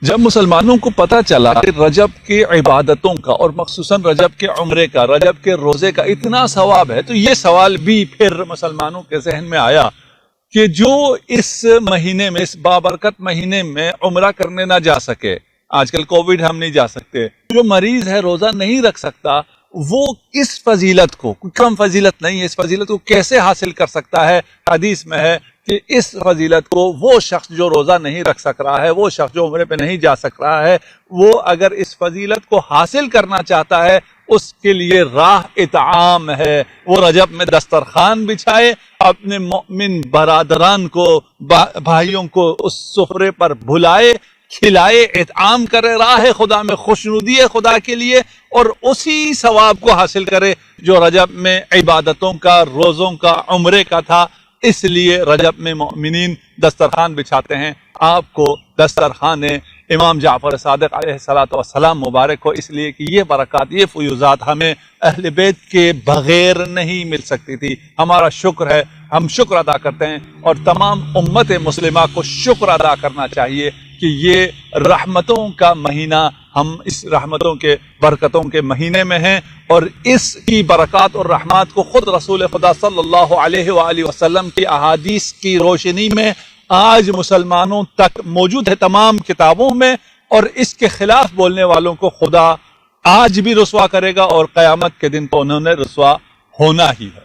جب مسلمانوں کو پتہ چلا کہ رجب کی عبادتوں کا اور مخصوصاً رجب کے عمرے کا، رجب کے روزے کا اتنا ثواب ہے، تو یہ سوال بھی پھر مسلمانوں کے ذہن میں آیا کہ جو اس مہینے میں، اس بابرکت مہینے میں عمرہ کرنے نہ جا سکے، آج کل کووڈ ہم نہیں جا سکتے، جو مریض ہے روزہ نہیں رکھ سکتا، وہ اس فضیلت کو، کم فضیلت نہیں ہے، اس فضیلت کو کیسے حاصل کر سکتا ہے؟ حدیث میں ہے کہ اس فضیلت کو وہ شخص جو روزہ نہیں رکھ سک رہا ہے، وہ شخص جو عمرے پہ نہیں جا سک رہا ہے، وہ اگر اس فضیلت کو حاصل کرنا چاہتا ہے، اس کے لیے راہ اطعام ہے، وہ رجب میں دسترخوان بچھائے، اپنے مومن برادران کو، بھائیوں کو اس سفرے پر بھلائے، کھلائے، اطعام کرے، راہ خدا میں خوشنودی خدا کے لیے، اور اسی ثواب کو حاصل کرے جو رجب میں عبادتوں کا، روزوں کا، عمرے کا تھا۔ اس لیے رجب میں مومنین دسترخوان بچھاتے ہیں۔ آپ کو دسترخوان امام جعفر صادق علیہ السلام مبارک ہو، اس لیے کہ یہ برکات، یہ فیوزات ہمیں اہل بیت کے بغیر نہیں مل سکتی تھی۔ ہمارا شکر ہے، ہم شکر ادا کرتے ہیں، اور تمام امت مسلمہ کو شکر ادا کرنا چاہیے کہ یہ رحمتوں کا مہینہ، ہم اس رحمتوں کے، برکتوں کے مہینے میں ہیں، اور اس کی برکات اور رحمات کو خود رسول خدا صلی اللہ علیہ وآلہ وسلم کی احادیث کی روشنی میں آج مسلمانوں تک موجود ہے، تمام کتابوں میں، اور اس کے خلاف بولنے والوں کو خدا آج بھی رسوا کرے گا، اور قیامت کے دن تو انہوں نے رسوا ہونا ہی ہے۔